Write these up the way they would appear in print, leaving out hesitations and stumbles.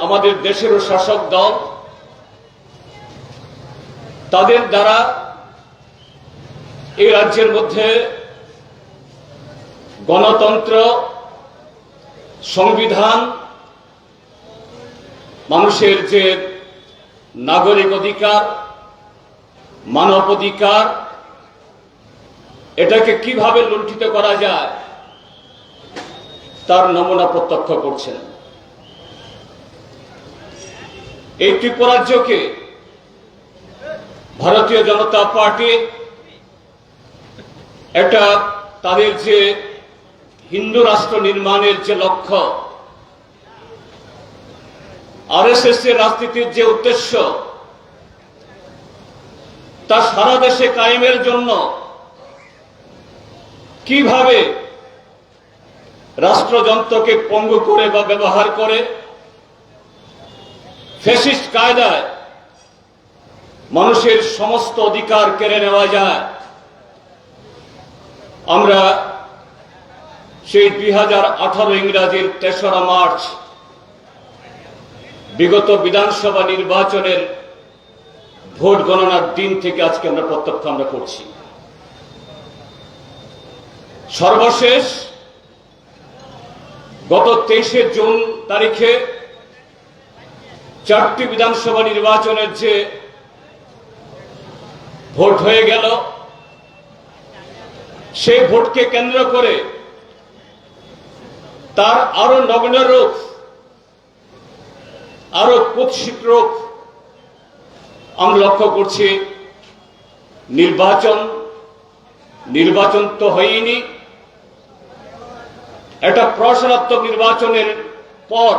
আমাদের দেশেরও শাসক দল তাদের দ্বারা এই রাজ্যের মধ্যে গণতন্ত্র, সংবিধান, মানুষের যে নাগরিক অধিকার, মানব অধিকার, এটাকে কিভাবে লুণ্ঠিত করা যায় তার নমুনা প্রত্যক্ষ করছেন। এই ত্রিপুরা রাজ্যকে ভারতীয় জনতা পার্টি এটা তাদের যে হিন্দু রাষ্ট্র নির্মাণের যে লক্ষ্য, আরএসএস এর রাজনীতির যে উদ্দেশ্য, তা সারা দেশে কায়েমের জন্য কিভাবে রাষ্ট্রযন্ত্রকে পঙ্গু করে বা ব্যবহার করে ফ্যাসিস্ট কায়দায় মানুষের সমস্ত অধিকার কেড়ে নেওয়া যায়, আমরা সেই 2018 ইংরাজির 3রা মার্চ বিগত বিধানসভা নির্বাচনের ভোট গণনার দিন থেকে আজকে আমরা প্রত্যক্ষ করছি। সর্বশেষ গত 23শে জুন তারিখে 4টি বিধানসভা নির্বাচনের যে ভোট হয়ে গেল, সেই ভোটকে কেন্দ্র করে তার আরো নগ্ন রূপ, আরো কুৎসিত রূপ আমরা লক্ষ্য করছি। নির্বাচন তো হয়নি, এটা প্রহসনাত্মক নির্বাচনের পর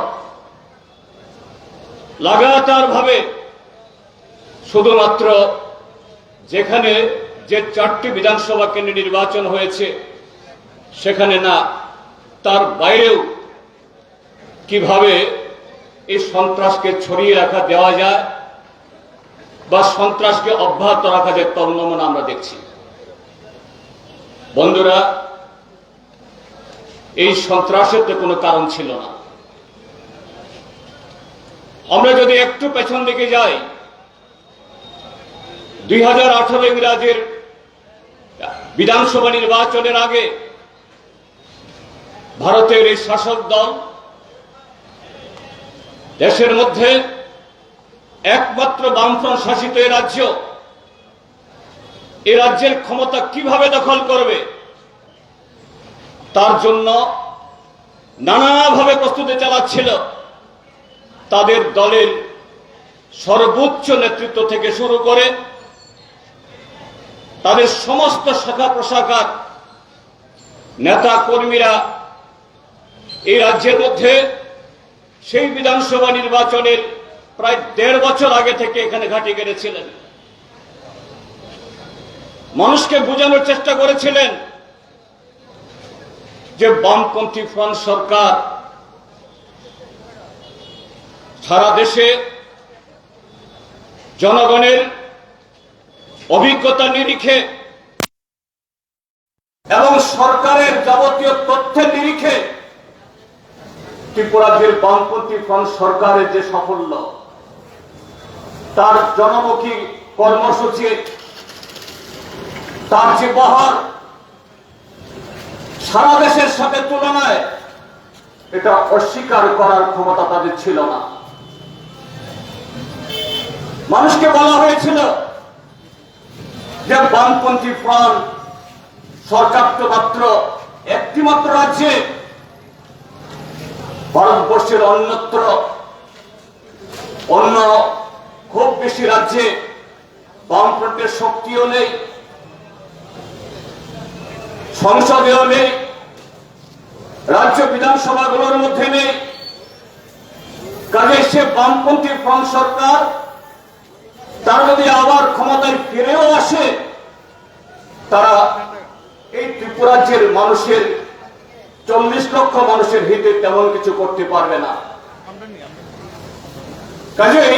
লাগাতার ভাবে শুধুমাত্র যেখানে যে 4টি বিধানসভা কেন্দ্রে নির্বাচন হয়েছে সেখানে না, তার বাইরেও কিভাবে এই সন্ত্রাসকে ছড়িয়ে রাখা দেওয়া যায় বা সন্ত্রাসকে অব্যাহত রাখা যায় তার নমুনা আমরা দেখছি। বন্ধুরা, এই সন্ত্রাসের তো কোনো কারণ ছিল না। আমরা যদি একটু পেছন দিকে যাই, 2018 ইংরাজির বিধানসভা নির্বাচনের আগে ভারতের এই শাসক দল দেশের মধ্যে একমাত্র বামফ্রন্ট শাসিত এই রাজ্য, এই রাজ্যের ক্ষমতা কিভাবে দখল করবে তার জন্য নানাভাবে প্রস্তুতি চালাচ্ছিল। তাদের দলের সর্বোচ্চ নেতৃত্ব থেকে শুরু করে তাদের সমস্ত শাখা প্রশাখার নেতা কর্মীরা এই রাজ্যের মধ্যে সেই বিধানসভা নির্বাচনের প্রায় 1.5 বছর আগে থেকে এখানে ঘাঁটি গেড়েছিলেন। মানুষকে বোঝানোর চেষ্টা করেছিলেন যে বামপন্থী ফ্রন্ট সরকার সারা দেশে জনগণের অভিজ্ঞতা নিরিখে এবং সরকারের যাবতীয় তথ্যের নিরিখে ত্রিপুরার বামপন্থী ফ্রন্ট সরকারের যে সাফল্য, তার জনমুখী কর্মসূচি, তার যে বহর সারা দেশের সাথে তুলনায় এটা অস্বীকার করার ক্ষমতা তাদের ছিল না। মানুষকে বলা হয়েছিল যে বামপন্থী ফ্রন্ট সরকার তো মাত্র একটি মাত্র রাজ্যে, ভারতবর্ষের অন্যত্র অন্য খুব বেশি রাজ্যে বামফ্রন্টের শক্তিও নেই, সংসদেও নেই, রাজ্য বিধানসভাগুলোর মধ্যে নেই। কাজে সে বামপন্থী ফ্রন্ট সরকার তার যদি আবার ক্ষমতায় ফিরেও আসে, তারা এই ত্রিপুরাজ্যের মানুষের 40 লক্ষ মানুষের হিতে তেমন কিছু করতে পারবে না। কাজেই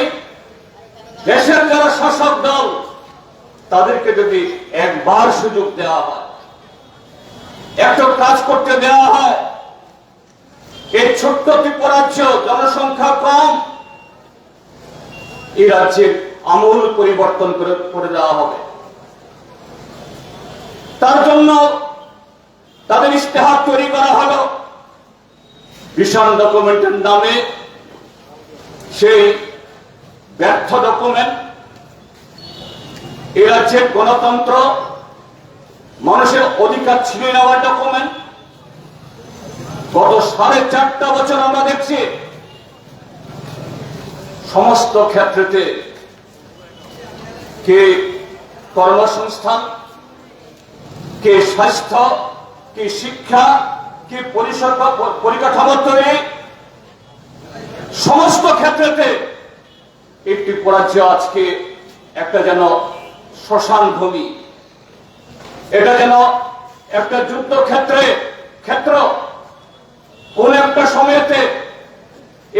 দেশের যারা শাসক দল তাদেরকে যদি একবার সুযোগ দেওয়া হয়, একটু কাজ করতে দেওয়া হয়, এই ছোট্ট ত্রিপুরাজ্য জনসংখ্যা কম, এই রাজ্যের আমূল পরিবর্তন করে দেওয়া হবে। তার জন্য তাদের ইশতেহার তৈরি করা হলো ভিশন ডকুমেন্টের নামে। সেই ব্যর্থ ডকুমেন্ট এই রাজ্যের গণতন্ত্র, মানুষের অধিকার ছিনিয়ে নেওয়ার ডকুমেন্ট। গত 4.5 বছর আমরা দেখছি সমস্ত ক্ষেত্রেতে কে কর্মসংস্থান, কে স্বাস্থ্য, কি শিক্ষা, কি পরিকাঠামো তৈরি, সমস্ত ক্ষেত্রেতে এই ত্রিপুরা রাজ্য আজকে একটা যেন শ্মশান ভূমি, এটা যেন একটা যুদ্ধ ক্ষেত্র। কোন একটা সময়েতে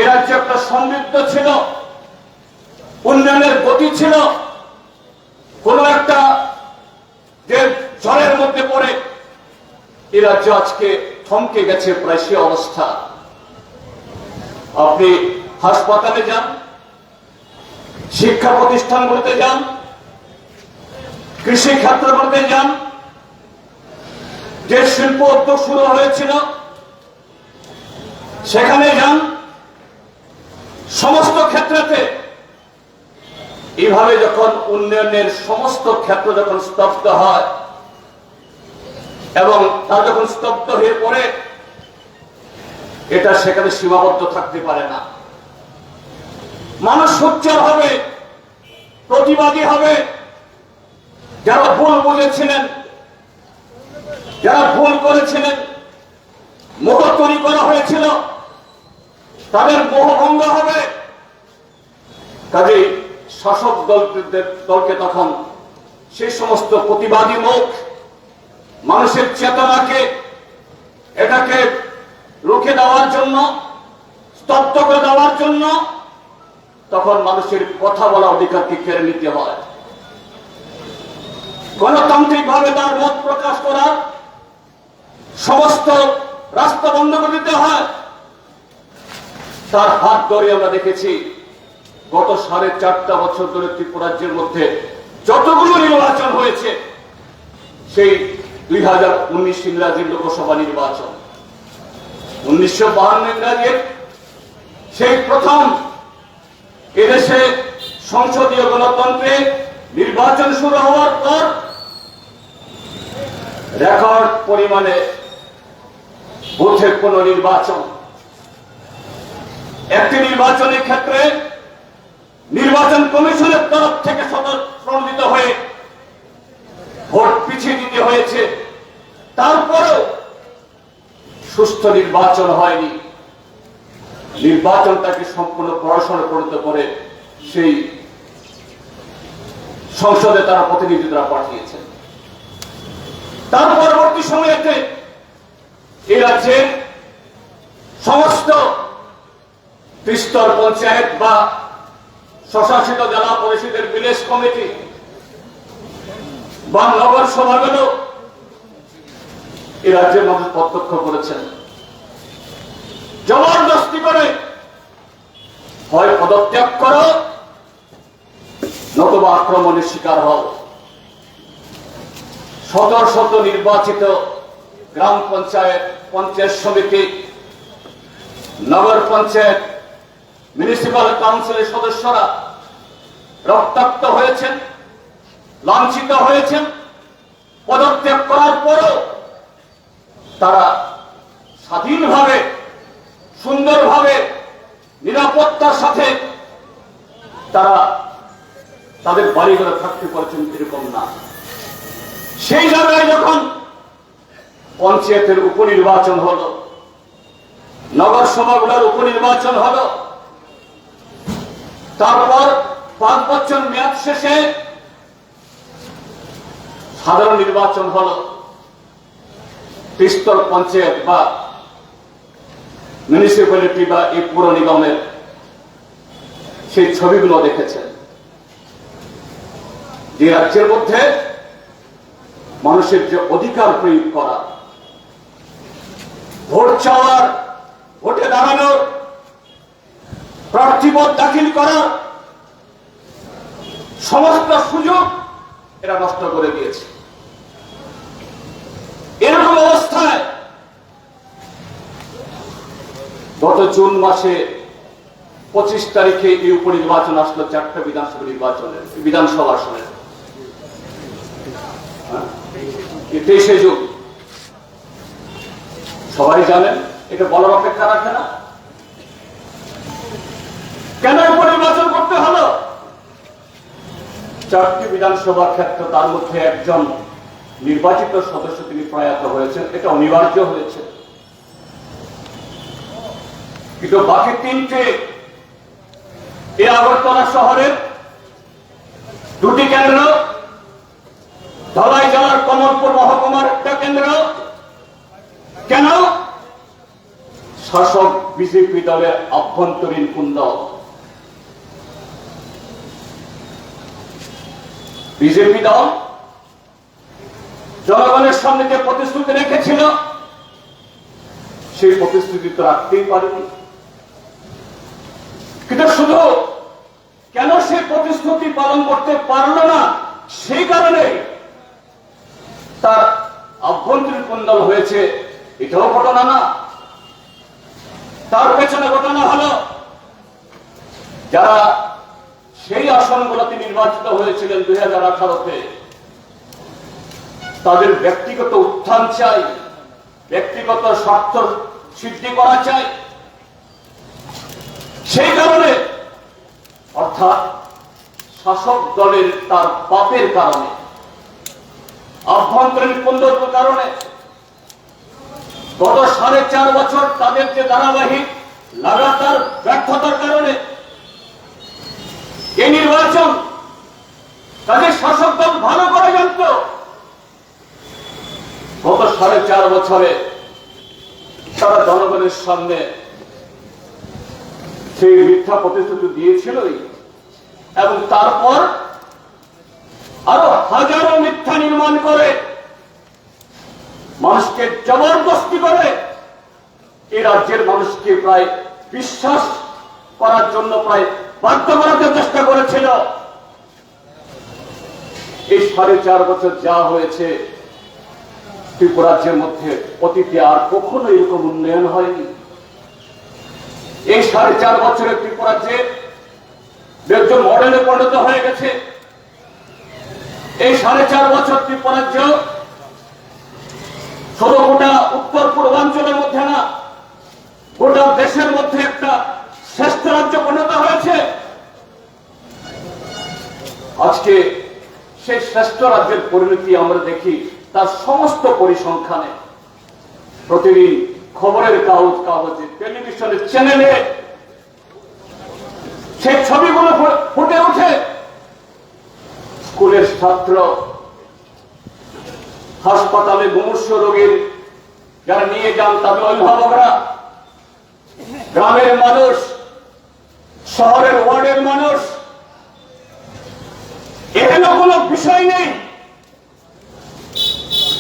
এ রাজ্য একটা সমৃদ্ধ ছিল, উন্নয়নের গতি ছিল, কোন একটা যে ঝড়ের মধ্যে পড়ে এ রাজ্য আজকে থমকে গেছে, প্রায় সে অবস্থা। আপনি হাসপাতালে যান, শিক্ষা প্রতিষ্ঠানগুলোতে যান, কৃষি ক্ষেত্রগুলোতে যান, যে শিল্প উদ্যোগ শুরু হয়েছিল সেখানে যান, সমস্ত ক্ষেত্রেতে এইভাবে যখন উন্নয়নের সমস্ত ক্ষেত্র যখন স্তব্ধ হয় এবং তা যখন স্তব্ধ হয়ে পড়ে, এটা সেখানে সীমাবদ্ধ থাকতে পারে না। মানুষ সোচ্চার হবে, প্রতিবাদী হবে। যারা ভুল বুঝেছিলেন, যারা ভুল করেছিলেন, মোহ তৈরি করা হয়েছিল, তাদের মোহভঙ্গ হবে। কাজেই শাসক দলকে তখন সেই সমস্ত প্রতিবাদী মুখ, মানুষের চেতনাকে এটাকে রুখে দেওয়ার জন্য, স্তব্ধ করে দেওয়ার জন্য তখন মানুষের কথা বলা অধিকারকে কেড়ে নিতে হয়। গণতান্ত্রিক ভাবে তার মত প্রকাশ করার সমস্ত রাস্তা বন্ধ করে দিতে হয়। তার হাত ধরে আমরা দেখেছি গত 4.5 বছর ধরে ত্রিপুরা রাজ্যের মধ্যে যতগুলো নির্বাচন হয়েছে, সেই 2019 ইংরাজি লোকসভা নির্বাচন, 1952 ইংরাজির সেই প্রথম এদেশে সংসদীয় গণতন্ত্রে নির্বাচন শুরু হওয়ার পর রেকর্ড পরিমাণে বুথের কোন নির্বাচন, একটি নির্বাচনের ক্ষেত্রে নির্বাচন কমিশনের তরফ থেকে প্রণোদিত হয়ে ভোট পিছিয়ে দিতে হয়েছে। তারপরেও সুস্থ নির্বাচন হয়নি। নির্বাচনটাকে সম্পূর্ণ পড়াশোনা করতে করে সেই সংসদে তারা প্রতিনিধিরা পাঠিয়েছেন। তার পরবর্তী সময়েতে এই রাজ্যের সমস্ত ত্রিস্তর পঞ্চায়েত বা স্বশাসিত জেলা পরিষদের ভিলেজ কমিটি বা নগর সভাগুলো এই রাজ্যের মানুষ প্রত্যক্ষ করেছেন। জবরদস্তি করে হয় পদত্যাগ করো, নতুবা আক্রমণের শিকার হও। শত নির্বাচিত গ্রাম পঞ্চায়েত, পঞ্চায়েত সমিতি, নগর পঞ্চায়েত, মিউনিসিপাল কাউন্সিলের সদস্যরা রক্তাক্ত হয়েছেন, লাঞ্ছিত হয়েছেন। পদত্যাগ করার পরও তারা স্বাধীনভাবে, সুন্দরভাবে, নিরাপত্তার সাথে তারা তাদের বাড়িঘরে থাকতে পারছেন, এরকম না। সেই জায়গায় যখন পঞ্চায়েতের উপনির্বাচন হলো, নগর সভাগুলোর উপনির্বাচন হলো, তারপর 5 বছর মেয়াদ শেষে সাধারণ নির্বাচন হলো, ত্রিস্তর পঞ্চায়েত বা মিউনিসিপ্যালিটি বা এই পুর নিগমের সেই ছবিগুলো দেখেছেন, যে রাজ্যের মধ্যে মানুষের যে অধিকার প্রয়োগ করা, ভোট চাওয়ার, ভোটে দাঁড়ানোর প্রার্থীপদ দাখিল করার সমস্ত সুযোগ এরা নষ্ট করে দিয়েছে। এরকম অবস্থায় গত জুন মাসে 25 তারিখে এই উপনির্বাচন আসলো, 4টা বিধানসভা আসনের 23শে জুন। সবাই জানেন, এটা বলার অপেক্ষা রাখে না। কেন উপনির্বাচন করতে হলো? 4টি বিধানসভার ক্ষেত্রে তার মধ্যে একজন নির্বাচিত সদস্য তিনি প্রয়াত হয়েছেন, এটা অনিবার্য হয়েছে। কিন্তু বাকি 3টে এই আগরতলা শহরের 2টি কেন্দ্র, ধলাই জেলার কমলপুর মহকুমার একটা কেন্দ্র, কেন? শাসক বিজেপি দলের আভ্যন্তরীণ কুন্দল। বিজেপি দল জনগণের সামনে যে প্রতিশ্রুতি রেখেছিল সেই প্রতিশ্রুতি তো রাখতেই পারেনি। কিন্তু শুধু কেন সে প্রতিশ্রুতি পালন করতে পারল না, সেই কারণে তার আভ্যন্তরীণ কুন্দল হয়েছে, এটাও ঘটনা না। তার পেছনে ঘটনা হলো, যারা সেই আসনগুলোতে নির্বাচিত হয়েছিলেন 2018-তে, তাদের ব্যক্তিগত উত্থান চাই, ব্যক্তিগত স্বার্থ সিদ্ধি করা চাই। সেই কারণে, অর্থাৎ শাসক দলের তার পাপের কারণে, আভ্যন্তরীণ কুন্দলের কারণে গত 4.5 বছর তাদের যে ধারাবাহিক লাগাতার ব্যর্থতার কারণে এই নির্বাচন তাদের শাসক দল ভালো করে জানত। গত 4.5 বছরে তারা জনগণের সামনে সেই মিথ্যা প্রতিশ্রুতি দিয়েছিলই, এবং তারপর আরো হাজারো মিথ্যা নির্মাণ করে মানুষকে জবরদস্তি করে এই রাজ্যের মানুষকে প্রায় বিশ্বাস করার জন্য প্রায় বাধ্য করাতে চেষ্টা করেছিল। এই 4.5 বছর যা হয়েছে, ত্রিপুরা রাজ্যের মধ্যে অতীতে আর কখনো এরকম উন্নয়ন হয়নি। এই 4.5 বছরে ত্রিপুরা রাজ্যে একজন মডেলে পরিণত হয়ে গেছে। এই 4.5 বছর ত্রিপুরা রাজ্য শুধু গোটা উত্তর পূর্বাঞ্চলের মধ্যে না, গোটা দেশের মধ্যে একটা শ্রেষ্ঠ রাজ্য পরিণত হয়েছে। আজকে সেই শ্রেষ্ঠ রাজ্যের পরিণতি আমরা দেখি তার সমস্ত পরিসংখ্যানে, প্রতিদিন খবরের কাগজে, টেলিভিশনের চ্যানেলে সেই ছবিগুলো ফুটে ওঠে। স্কুলের ছাত্র, হাসপাতালে মুমূর্ষু রোগীর যারা নিয়ে যান তাদের অভিভাবকরা, গ্রামের মানুষ, শহরের ওয়ার্ডের মানুষ, এখানে কোনো বিষয় নেই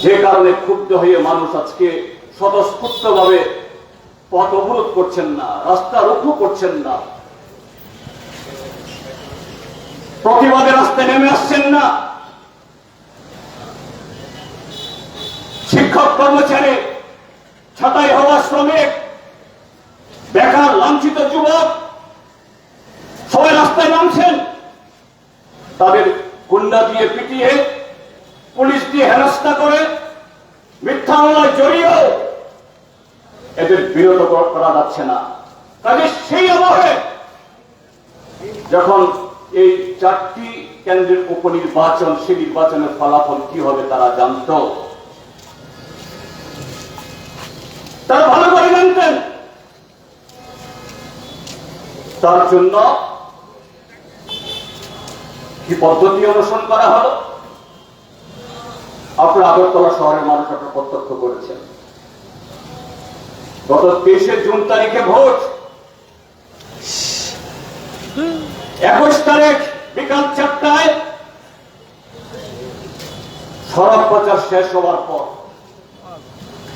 যে কারণে ক্ষুব্ধ হয়ে মানুষ আজকে স্বতঃস্ফূর্তভাবে পথ অবরোধ করছেন না, রাস্তা রুখু করছেন না, প্রতিবাদে রাস্তায় নেমে আসছেন না। শিক্ষক, কর্মচারী, ছাঁটাই হওয়া শ্রমিক, বেকার, লাঞ্ছিত যুবক সবাই রাস্তায় নামছেন। তাদের গুন্ডা দিয়ে পিটিয়ে, পুলিশ দিয়ে হেনস্থা করে, মিথ্যা মামলায় জড়িয়ে এদের বিরত করা যাচ্ছে না। কাজে সেই আবহে যখন এই 4টি কেন্দ্রের উপনির্বাচন, সেই নির্বাচনের ফলাফল কি হবে তারা জানত, তারা ভালো করে জানতেন। তার জন্য কি পদ্ধতি অনুসরণ করা হলো আপনার আগরতলা শহরের মানুষ আপনারা প্রত্যক্ষ করেছেন। গত 23শে জুন তারিখে ভোট, 21 তারিখ বিকাল 4টায় সড়ক প্রচার শেষ হওয়ার পর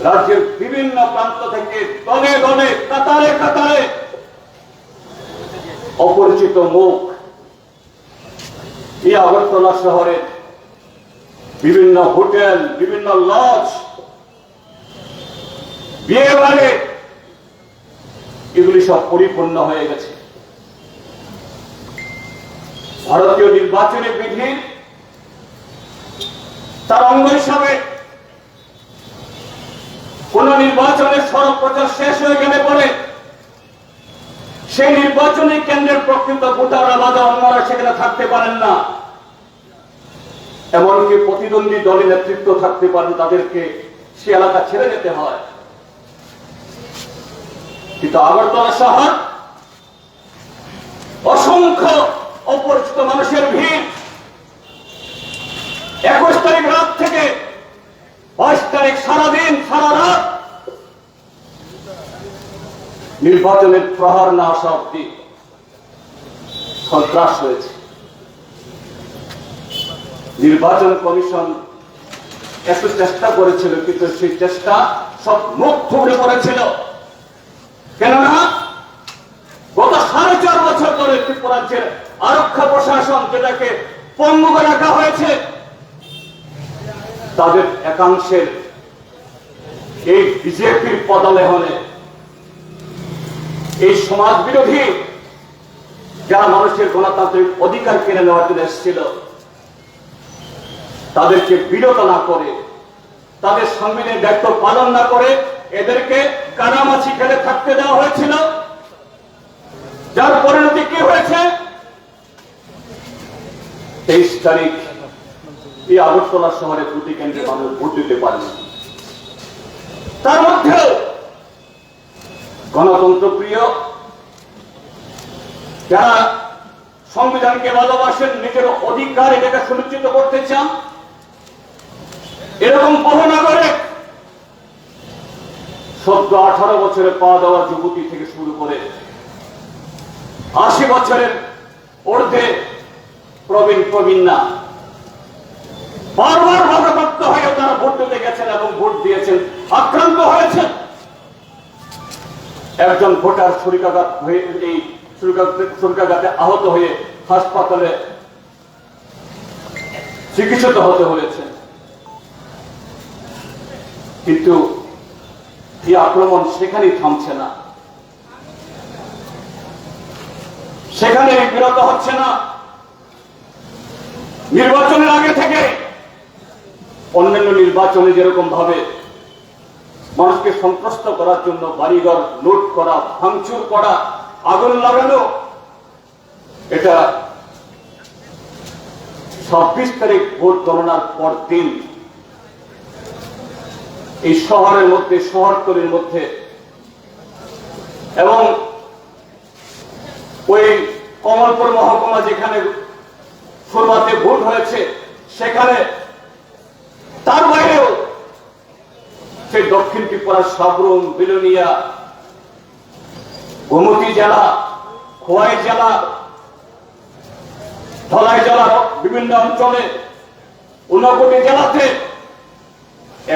রাজ্যের বিভিন্ন প্রান্ত থেকে দলে দলে, কাতারে কাতারে অপরিচিত মুখ এই আগরতলা শহরের বিভিন্ন হোটেল, বিভিন্ন লজ, বিয়ে বাড়ি এগুলি সব পরিপূর্ণ হয়ে গেছে। ভারতীয় নির্বাচনী বিধির তার অঙ্গ হিসাবে কোন নির্বাচনের সড়ক প্রচার শেষ হয়ে গেলে পরে সেই নির্বাচনী কেন্দ্রের প্রকৃত ভোটাররা বাদে অন্যরা সেখানে থাকতে পারেন না। এমনকি প্রতিদ্বন্দ্বী দলের নেতৃত্ব থাকতে পারেন, তাদেরকে সে এলাকা ছেড়ে যেতে হয়। কিন্তু আগরতলা শহর অসংখ্য অপরিচিত মানুষের ভিড় 21 তারিখ রাত থেকে 22 তারিখ সারাদিন সারা রাত নির্বাচনের প্রহার না আসা অব্দি সন্ত্রাস হয়েছে। নির্বাচন কমিশন একটু চেষ্টা করেছিল, কিন্তু সেই চেষ্টা সব মুখ থুবড়ে পড়েছিল। কেননা গত 4.5 বছর ধরে ত্রিপুরা রাজ্যের আরক্ষা প্রশাসন, যেটাকে পঙ্গু করে রাখা হয়েছে, তাদের একাংশের এই বিজেপির পদলেহনে এই সমাজ বিরোধী যারা মানুষের গণতান্ত্রিক অধিকার কেড়ে নেওয়ার জন্য এসেছিল, তাদেরকে বিরত না করে, তাদের সংবিধানের দায়িত্ব পালন না করে এদেরকে কানামাছি খেলে থাকতে দেওয়া হয়েছিল। যার পরিণতি কি হয়েছে? 23 তারিখ এই আগরতলা শহরে 2টি কেন্দ্রে মানুষ ভোট দিতে পারেনি। তার মধ্যেও গণতন্ত্র প্রিয় যারা সংবিধানকে ভালোবাসেন, নিজের অধিকার এটাকে সুনিশ্চিত করতে চান, এরকম বহু নাগরিক 17-18 বছরে পা দেওয়া যুবতী থেকে শুরু করে 80 বছরের ঊর্ধ্বে প্রবীণা বারবার বাধাপ্রাপ্ত হয়ে তারা ভোট দিতে গেছেন এবং ভোট দিয়েছেন, আক্রান্ত হয়েছেন। একজন ভোটার ছুরিকাঘাত হয়ে এই ছুরিকাঘাতে আহত হয়ে হাসপাতালে চিকিৎসিত হতে হয়েছে। কিন্তু এই আক্রমণ সেখানেই থামছে না, সেখানে বিরত হচ্ছে না। নির্বাচনের আগে থেকে অন্যান্য নির্বাচনে যেরকম ভাবে মানুষকে সন্ত্রস্ত করার জন্য বাড়িঘর লুট করা, ভাঙচুর করা, আগুন লাগানো, এটা 26 তারিখ ভোট গণনার পর দিন এই শহরের মধ্যে, শহরতলির মধ্যে এবং ওই কমলপুর মহকুমা যেখানে শুরুতে ভোট হয়েছে সেখানে, তার বাইরেও সেই দক্ষিণ ত্রিপুরার সাবরুম, বিলোনিয়া, গোমতী জেলা, খোয়াই জেলা, ধলাই জেলার বিভিন্ন অঞ্চলে, 59 জেলাতে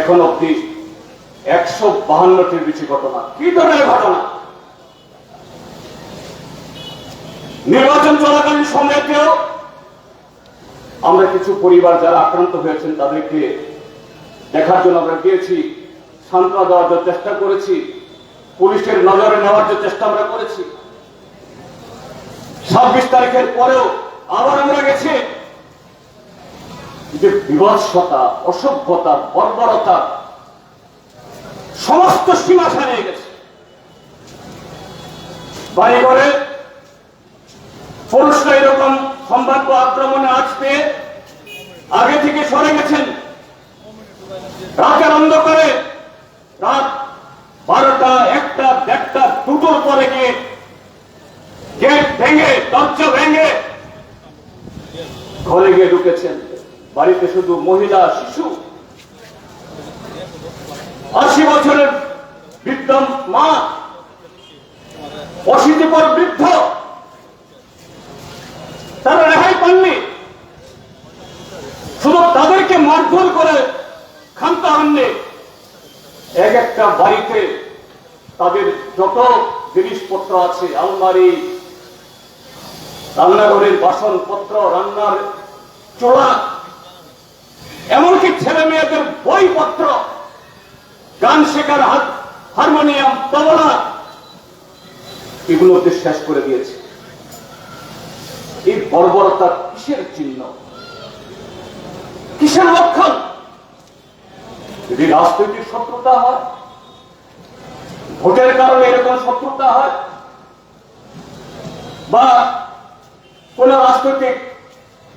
এখন অব্দি 152টির বেশি ঘটনা। কি ধরনের ঘটনা? নির্বাচন চলাকালীন সময়তেও আমরা কিছু পরিবার যারা আক্রান্ত হয়েছেন তাদেরকে দেখার জন্য আমরা গিয়েছি, সান্ত্বনা দেওয়ার জন্য চেষ্টা করেছি, পুলিশের নজরে নেওয়ার জন্য চেষ্টা আমরা করেছি। 26 তারিখের পরেও আবার আমরা গেছি। যে বিভৎসতা, অসভ্যতা, বর্বরতা সমস্ত সীমা ছাড়িয়ে গেছে। বাড়িঘরে পুরুষরা এরকম সম্ভাব্য আক্রমণে আজ পেয়ে আগে থেকে সরে গেছেন। রাতের অন্ধকারে রাত 12টা, 1টা, 1টা, 2টোর পরে গিয়ে গেট ভেঙে, দরজা ভেঙে ঘরে গিয়ে ঢুকেছেন। বাড়িতে শুধু মহিলা, শিশু, 80 বছরের বৃদ্ধ মা, 80 পর বৃদ্ধ, তারা রেহাই পাননি। শুধু তাদেরকে মারধর করে ক্ষান্ত হননি। এক একটা বাড়িতে তাদের যত জিনিসপত্র আছে, আলমারি, রান্নাঘরের বাসনপত্র, রান্নার চোলা, এমনকি ছেলে মেয়েদের বইপত্র, গান শেখার হারমোনিয়াম, তবলা, এগুলোকে শেষ করে দিয়েছে। এই বর্বরতা কিসের চিহ্ন, কিসের লক্ষণ? যদি রাজনৈতিক শত্রুতা হয়, ভোটের কারণে এরকম শত্রুতা হয়, বা কোন রাজনৈতিক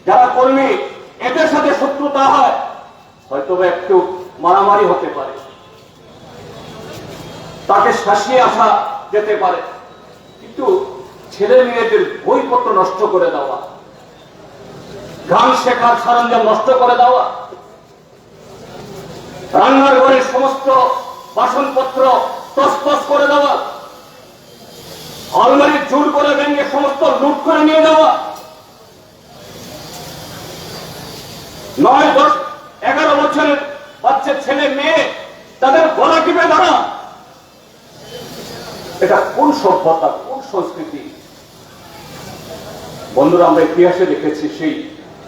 যারা কর্মী এদের সাথে শত্রুতা হয়, হয়তো একটু মারামারি হতে পারে, তাকে শাসিয়ে আসা যেতে পারে, কিন্তু ছেলে মেয়েদের বইপত্র নষ্ট করে দেওয়া, গান শেখার সরঞ্জাম নষ্ট করে দেওয়া, রান্নার ঘরের সমস্ত বাসনপত্র তছনছ করে দেওয়া, আলমারি জোর করে ভেঙে সমস্ত লুট করে নিয়ে যাওয়া, 9, 10, 11 বছরের বাচ্চা ছেলে মেয়ে তাদের গলা টিপে ধরা, এটা কোন সভ্যতা, কোন সংস্কৃতি? বন্ধুরা, আমরা ইতিহাসে দেখেছি সেই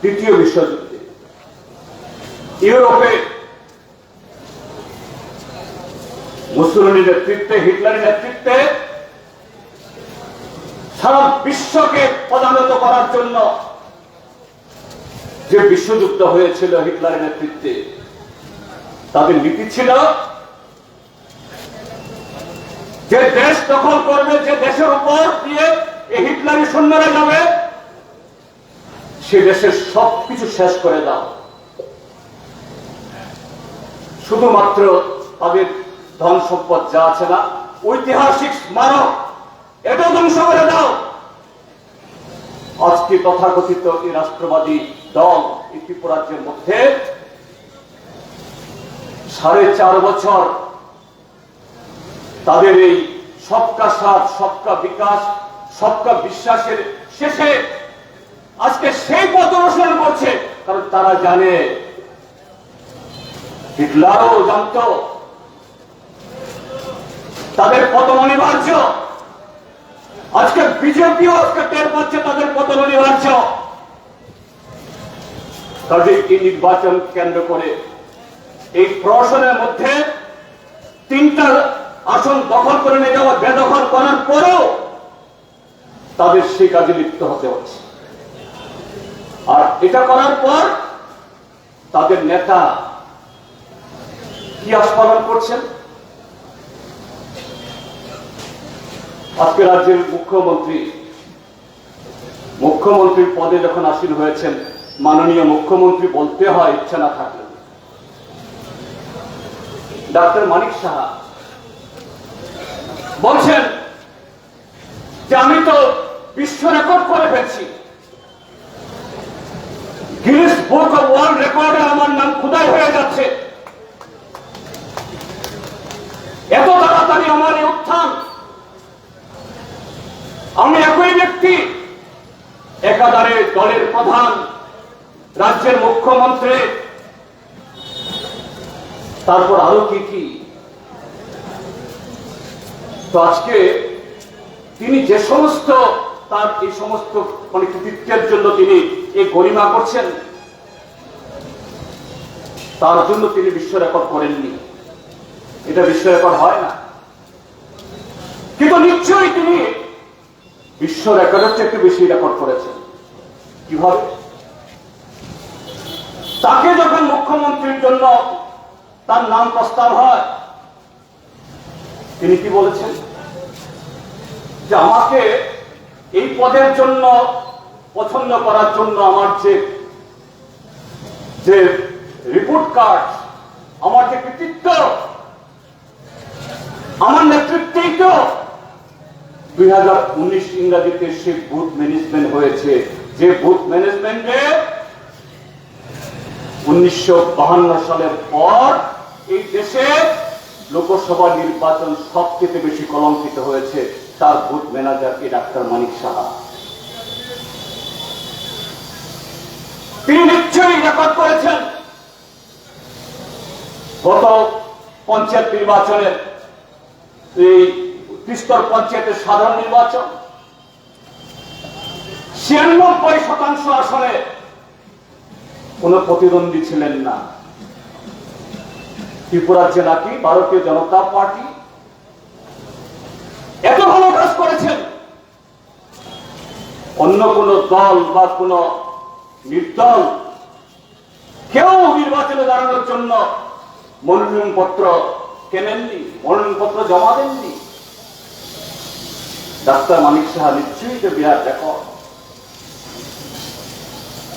দ্বিতীয় বিশ্বযুদ্ধে ইউরোপে মুসোলিনির নেতৃত্বে, হিটলারের নেতৃত্বে সারা বিশ্বকে পদানত করার জন্য যে বিশ্বযুদ্ধ হয়েছিল হিটলারের নেতৃত্বে, তাদের নীতি ছিল যে দেশ দখল করবে, যে দেশের উপর দিয়ে এই হিটলারি সৈন্যরা যাবে, সে দেশের সবকিছু শেষ করে দাও, শুধুমাত্র তাদের ধন সম্পদ যা আছে না, ঐতিহাসিক স্মারক, এটা ধ্বংস করে দাও। আজকে তথাকথিত এই রাষ্ট্রবাদী দল এই ত্রিপুরাজ্যের মধ্যে 4.5 বছর তাদের এই সবকা সাথ, সবকা বিকাশ, সবকা বিশ্বাসের শেষে আজকে সেই পথ অনুসরণ করছে, কারণ তারা জানে, হিটলারও জানত তাদের পতন অনিবার্য। আজকে বিজেপিও আজকে টের পাচ্ছে তাদের পতন অনিবার্য। কাজে এই নির্বাচন কেন্দ্র করে এই প্রশাসনের মধ্যে 3টা আসন দখল করে নিয়ে যাওয়া, বেদখল করার পরেও তাদের সেই কাজে লিপ্ত হতে হচ্ছে। আর এটা করার পর তাদের নেতা কি আস্ফালন করছেন? আজকে রাজ্যের মুখ্যমন্ত্রীর পদে যখন আসীন হয়েছেন, মাননীয় মুখ্যমন্ত্রী বলতে হয় ইচ্ছা না থাকলে, ডাক্তার মানিক সাহা বলছেন যে আমি তো বিশ্ব রেকর্ড করে ফেলছি, গিনেস বুক অফ ওয়ার্ল্ড রেকর্ডে আমার নাম খোদাই হয়ে যাচ্ছে, এত তাড়াতাড়ি আমার এই উত্থান। আমি একই ব্যক্তি, একাধারে দলের প্রধান, রাজ্যের মুখ্যমন্ত্রী, তারপর আরো কি কি। তো আজকে তিনি যে সমস্ত তার এই সমস্ত মানে কৃতিত্বের জন্য তিনি এই গরিমা করছেন, তার জন্য তিনি বিশ্ব রেকর্ড করেননি। এটা বিশ্ব রেকর্ড হয় না, কিন্তু নিশ্চয়ই তিনি বিশ্ব রেকর্ডের চেয়ে একটু বেশি রেকর্ড করেছেন। কিভাবে? তাকে যখন মুখ্যমন্ত্রীর জন্য তার নাম প্রস্তাব হয়, তিনি কি বলেছেন? যে আমাকে এই পদের জন্য পছন্দ করার জন্য আমার যে রিপোর্ট কার্ড, আমার যে কৃতিত্ব, আমার নেতৃত্বেই তো 2019 ইংরাজিতে সে বুথ ম্যানেজমেন্ট হয়েছে, যে বুথ ম্যানেজমেন্টে 1952 সালের পর এই দেশে লোকসভা নির্বাচন সবচেয়ে বেশি কলঙ্কিত হয়েছে, তার বুথ ম্যানেজার কি ডাক্তার মানিক সাহা। তিনি নিশ্চয়ই রেকর্ড করেছেন। গত পঞ্চায়েত নির্বাচনের, এই ত্রিস্তর পঞ্চায়েতের সাধারণ নির্বাচন, 96% আসনে কোন প্রতিদ্বন্দ্বী ছিলেন না। ত্রিপুরার যে নাকি ভারতীয় জনতা পার্টি এত ভালো কাজ করেছেন, অন্য কোন দল বা কোন নির্দল কেউ নির্বাচনে দাঁড়ানোর জন্য মনোনয়নপত্র কেনেননি, মনোনয়নপত্র জমা দেননি। ডাক্তার মানিক সাহা নিশ্চয়ই তো বিরাট রেকর্ড।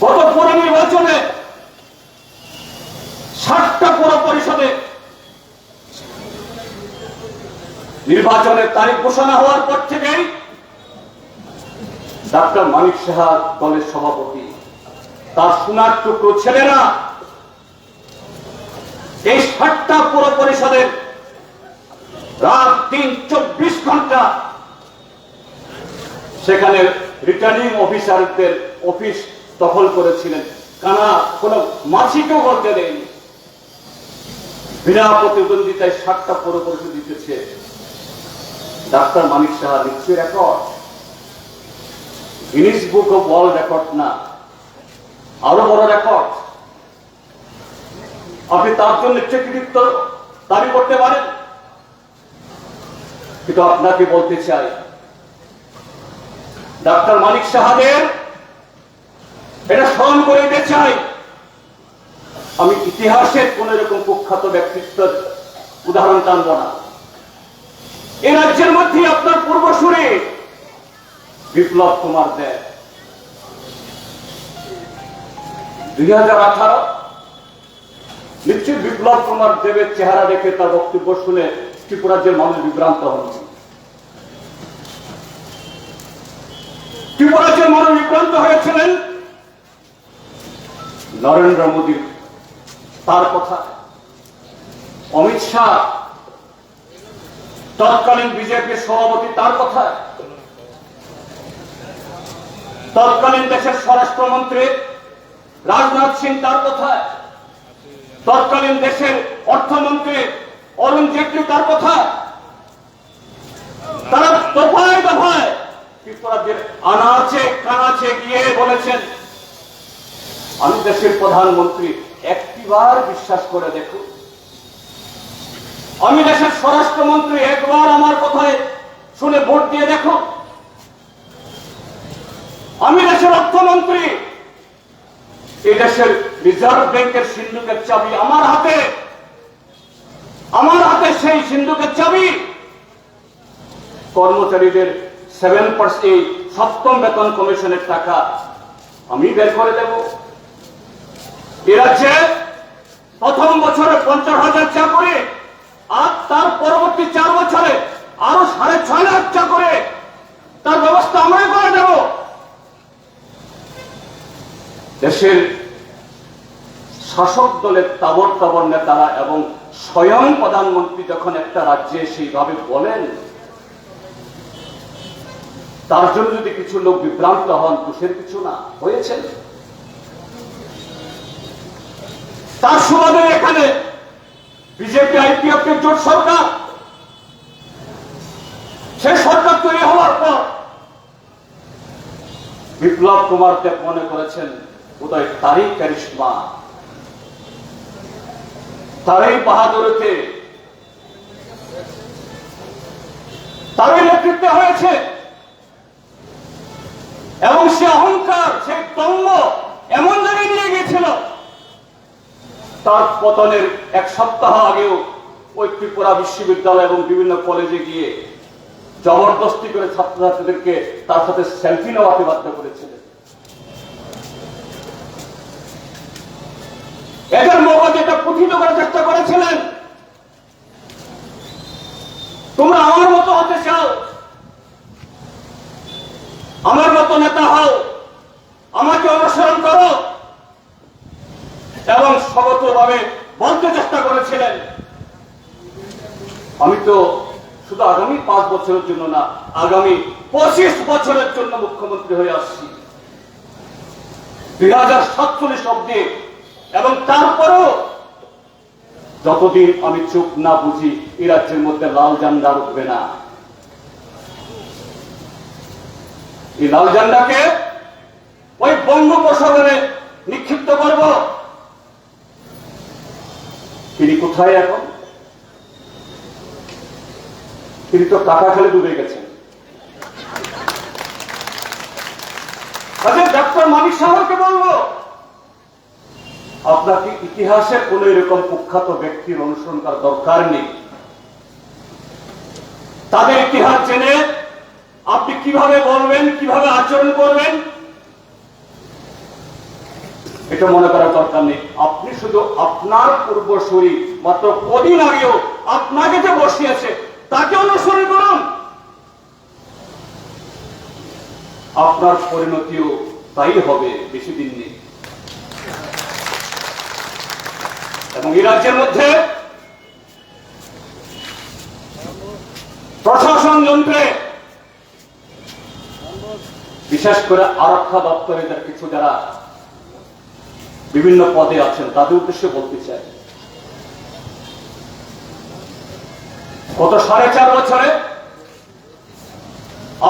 গত পৌর নির্বাচনে 60টা পৌর পরিষদে নির্বাচনের তারিখ ঘোষণা হওয়ার পর থেকেই ডাক্তার মানিক সাহা দলের সভাপতি, তার সোনার টুকরো ছেলেরা এই 60টা পৌর পরিষদের রাত দিন 24 ঘন্টা সেখানে রিটার্নিং অফিসারদের অফিস দখল করেছিলেন। কানা কোন মাছিকেও বলতে দেয়নি। বিনা প্রতিদ্বন্দ্বিতায় 60টা পৌর পরিষদ জিতেছে ডাক্তার মানিক সাহা। নিশ্চয়ই record, Guinness book of world record না, আরো বড় রেকর্ড। আপনি তার জন্য নিশ্চয় কৃতিত্ব দাবি করতে পারেন, কিন্তু আপনাকে বলতে চাই ডাক্তার মানিক সাহাদের এটা স্মরণ করে দিতে চাই। আমি ইতিহাসের কোন এরকম কুখ্যাত ব্যক্তিত্বের উদাহরণ টানব না। এই রাজ্যের মধ্যে আপনার পূর্বসূরি বিপ্লব কুমার দেব 2018 নিশ্চয়ই বিপ্লব কুমার দেবের চেহারা দেখে তার বক্তব্য শুনে ত্রিপুরা রাজ্যের মানুষ বিভ্রান্ত হন। ত্রিপুরা রাজ্যের মানুষ বিভ্রান্ত হয়েছিলেন নরেন্দ্র মোদী তার কথা, অমিত শাহ তৎকালীন বিজেপির সভাপতি তার কথা, তৎকালীন দেশের স্বরাষ্ট্রমন্ত্রী রাজনাথ সিং তার কথা, তৎকালীন দেশের অর্থমন্ত্রী অরুণ জেটলি তার কথা। তারা দফায় দফায় ত্রিপুরাজ্যের আনাচে কানাচে গিয়ে বলেছেন, আমি দেশের প্রধানমন্ত্রী, একটিবার বিশ্বাস করে দেখুন। আমি দেশের স্বরাষ্ট্রমন্ত্রী, একবার আমার কথায় শুনে ভোট দিয়ে দেখুন। আমি দেশের অর্থমন্ত্রী, এই দেশের রিজার্ভ ব্যাংকের সিন্ধুকের চাবি আমার হাতে, আমার হাতে সেই সিন্ধুকের চাবি। কর্মচারীদের 7% 7ম বেতন কমিশনের টাকা আমি বের করে দেব। এ রাজ্যে প্রথম বছরে 50,000 চাকরি, আর তার পরবর্তী 4 বছরে আরো 6.5 লাখ চাকরি তার ব্যবস্থা আমরাই করে দেব। দেশের শাসক দলের তাবর তাবর নেতারা এবং স্বয়ং প্রধানমন্ত্রী যখন একটা রাজ্যে সেইভাবে বলেন, তার জন্য যদি কিছু লোক বিভ্রান্ত হন, দোষের কিছু না, হয়েছেন। তার সুবাদে এখানে বিজেপি আইপিএফের জোট সরকার, সেই সরকার তৈরি হওয়ার পর বিপ্লব কুমার দেব মনে করেছেন বোধহয় তারই ক্যারিশমা, তারই বাহাদুরিতে, তারই নেতৃত্বে হয়েছে। এবং সে অহংকার, সেই দম্ভ এমন জায়গায় নিয়ে গিয়েছিল, তার পতনের 1 সপ্তাহ আগেও ওই ত্রিপুরা বিশ্ববিদ্যালয় এবং বিভিন্ন কলেজে গিয়ে জবরদস্তি করে ছাত্রছাত্রীদেরকে তার সাথে সেলফি নেওয়াতে বাধ্য করেছিলেন। এদের মগজ এটা পুথিত করার চেষ্টা করেছিলেন, তোমরা আমার মতো হতে চাও, আমার মতো নেতা হও, আমাকে অনুসরণ করো। এবং স্বগতভাবে বলতে চেষ্টা করেছিলেন, আমি তো শুধু আগামী 5 বছরের জন্য না, আগামী 25 বছরের জন্য মুখ্যমন্ত্রী হয়ে আসছি 2047 অব্দি। এবং তারপরও যতদিন আমি চোখ না বুঝি এই রাজ্যের মধ্যে লাল ঝান্ডা উঠবে না। এই লাল ঝান্ডাকে বঙ্গোপসাগরে নিক্ষিপ্ত করব। তিনি কোথায় এখন? তিনি তো টাকা খেলে ডুবে গেছেন। আচ্ছা, ডাক্তার মানিক সাহাকে বলবো, আপনাকে ইতিহাসের কোন এরকম কুখ্যাত ব্যক্তির অনুসরণ করার দরকার নেই। তাদের ইতিহাস জেনে আপনি কিভাবে বলবেন, কিভাবে আচরণ করবেন, এটা মনে করার দরকার নেই। আপনি শুধু আপনার পূর্বসূরি মাত্র কদিন আগেও আপনাকে যে বসিয়েছে তাকে অনুসরণ করুন। আপনার পরিণতিও তাই হবে, বেশি দিন নেই। এবং এই রাজ্যের মধ্যে প্রশাসন যন্ত্রে, বিশেষ করে আরক্ষা দপ্তরের কিছু যারা বিভিন্ন পদে আছেন তাদের উদ্দেশ্যে বলতে চাই, গত 4.5 বছরে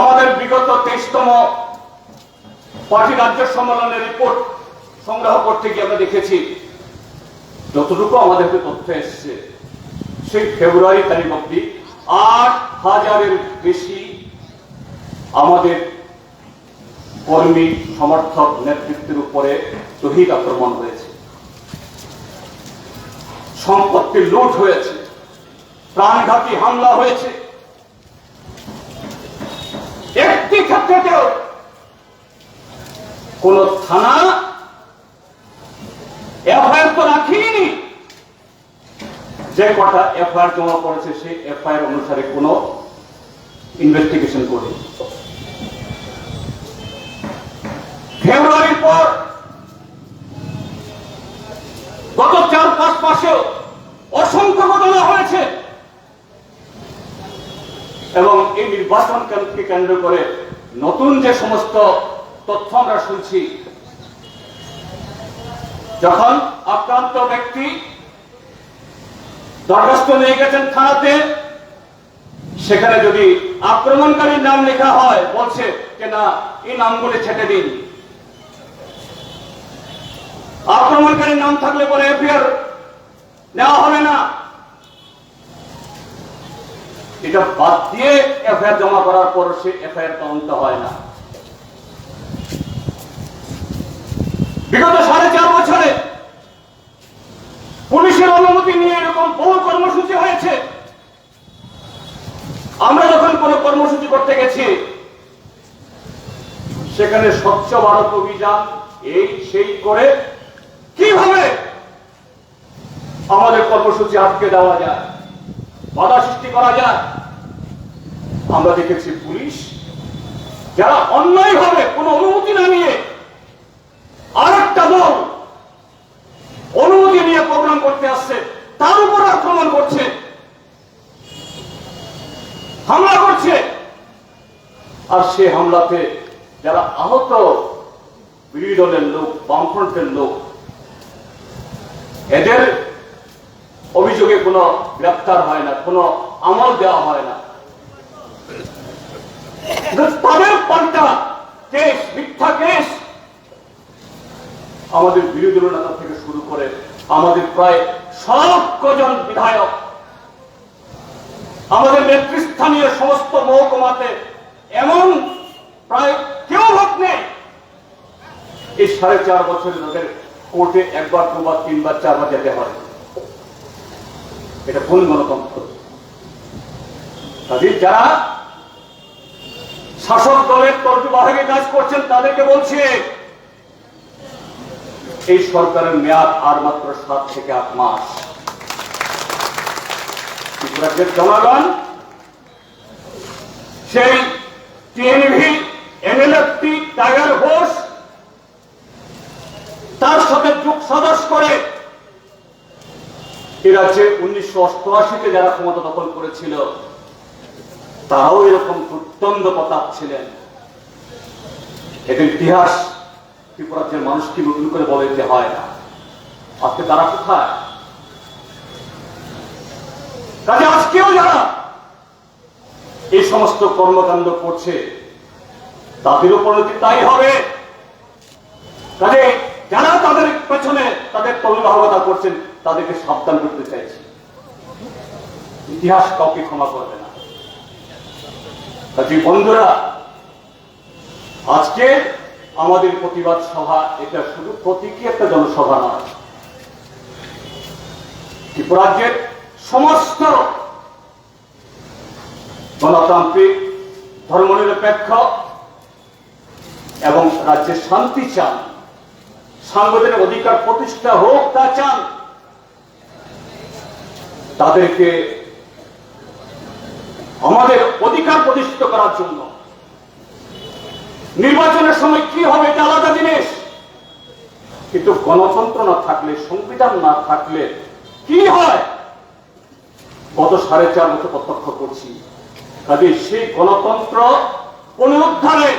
আমাদের বিগত 23তম পার্টি রাজ্য সম্মেলনের রিপোর্ট সংগ্রহ করতে গিয়ে আমরা দেখেছি, যতটুকু আমাদেরকে তথ্য এসছে, সেই ফেব্রুয়ারি তারিখ অব্দি 8,000-এর বেশি আমাদের কর্মী সমর্থক নেতৃত্বের উপরে শহীদ আক্রমণ হয়েছে, সম্পত্তি লুট হয়েছে, প্রাণঘাতী হামলা হয়েছে। একটি ক্ষেত্রেও কোন থানা এফআইআর তো রাখিনি। যে কটা এফআইআর জমা পড়েছে সেই এফআইআর অনুসারে কোন ইনভেস্টিগেশন করেনি। ফেব্রুয়ারির পর গত 4-5 মাসেও অসংখ্য ঘটনা হয়েছে এবং এই নির্বাচনকে কেন্দ্র করে নতুন যে সমস্ত তথ্য আমরা শুনছি, যখন আক্রান্ত ব্যক্তি দরখাস্ত নিয়ে গেছেন থানাতে, সেখানে যদি আক্রমণকারীর নাম লেখা হয়, বলছে যে না, এই নামগুলি ছেটে দিন। আক্রমণকারীর নাম থাকলে পরে এফআইআর নেওয়া হবে না। এটা বাদ দিয়ে এফআইআর জমা করার পর সে এফআইআর তদন্ত হয় না। বিগত 4.5 বছরে পুলিশের অনুমতি নিয়ে এরকম বহু কর্মসূচি হয়েছে। আমরা যখন কোন কর্মসূচি করতে গেছি, সেখানে স্বচ্ছ ভারত অভিযান এই সেই করে কিভাবে আমাদের কর্মসূচি আটকে দেওয়া যায়, বাধা সৃষ্টি করা যায়। আমরা দেখেছি পুলিশ যারা অন্যায়ভাবে কোন অনুমতি না নিয়ে আরেকটা দল অনুমতি নিয়ে প্রোগ্রাম করতে আসছে, তার উপর আক্রমণ করছে, হামলা করছে। আর সে হামলাতে যারা আহত, বিরোধী দলের লোক, বামফ্রন্টের লোক, এদের অভিযোগে কোনো গ্রেফতার হয় না, কোনো আমল দেওয়া হয় না। তাদের পাল্টা কেস, মিথ্যা কেস আমাদের বিরোধী দল নেতা থেকে শুরু করে আমাদের প্রায় সব কজন বিধায়ক, আমাদের নেতৃস্থানীয় সমস্ত মহকুমাতে এমন প্রায় কেউ লোক নেই এই 4.5 বছরে তাদের কোর্টে 1বার, 2বার, 3বার, 4বার যেতে হয়। এটা কোন গণতন্ত্র? তাদের যারা শাসক দলের তর্জবাহকে কাজ করছেন তাদেরকে বলছে, এই সরকারের মেয়াদ আর মাত্র 7 থেকে 8 মাস। রাজ্যের জনগণ সেই টিএনভি, এনএলএফটি, টাইগার ঘোষ তার সাথে যোগ সাদস করে এই রাজ্যে 1988-তে যারা ক্ষমতা দখল করেছিল তারাও এরকম দুর্দণ্ড প্রতাপ ছিলেন। এদের ইতিহাস ত্রিপুরাজ্যের মানুষকে নতুন করে বলে দিতে হয় না। আজকে তারা কোথায়? কাজে আজকেও যারা এই সমস্ত কর্মকাণ্ড করছে তাদেরও পরিণতি তাই হবে। কাজে যারা তাদের পেছনে তাদের তলবাহতা করছেন তাদেরকে সাবধান করতে চাইছি, ইতিহাস কাউকে ক্ষমা করবে না। কাজে বন্ধুরা, আজকে আমাদের প্রতিবাদ সভা এটা শুধু প্রতীকী একটা জনসভা নয়, ত্রিপুরা রাজ্যের সমস্ত গণতান্ত্রিক, ধর্মনিরপেক্ষ এবং রাজ্যের শান্তি চান, সাংবিধানিক অধিকার প্রতিষ্ঠা হোক তা চান, তাদেরকে আমাদের অধিকার প্রতিষ্ঠিত করার জন্য নির্বাচনের সময় কি হবে এটা আলাদা জিনিস, কিন্তু গণতন্ত্র না থাকলে, সংবিধান না থাকলে কি হয় গত 4.5 বছর প্রত্যক্ষ করছি। কাজে সেই গণতন্ত্র পুনরুদ্ধারে,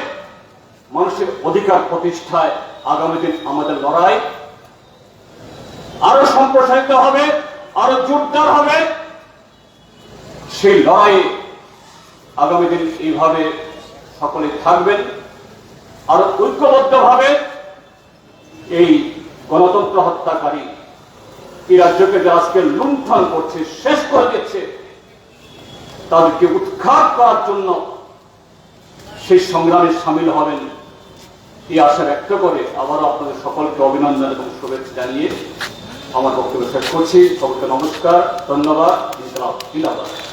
মানুষের অধিকার প্রতিষ্ঠায় আগামী দিন আমাদের লড়াই আরো সম্প্রসারিত হবে, আরো জোরদার হবে। সেই লড়াইয়ে আগামী দিন এইভাবে সকলে থাকবেন, আরো ঐক্যবদ্ধভাবে এই গণতন্ত্র হত্যাকারী এই রাজ্যকে যারা আজকে লুণ্ঠন করছে, শেষ করে দিচ্ছে, তাদেরকে উৎখাত করার জন্য সেই সংগ্রামে সামিল হবেন এই আশা ব্যক্ত করে আবারও আপনাদের সকলকে অভিনন্দন এবং শুভেচ্ছা জানিয়ে আমার বক্তব্য শেষ করছি। সকলকে নমস্কার, ধন্যবাদ, জিন্দাবাদ।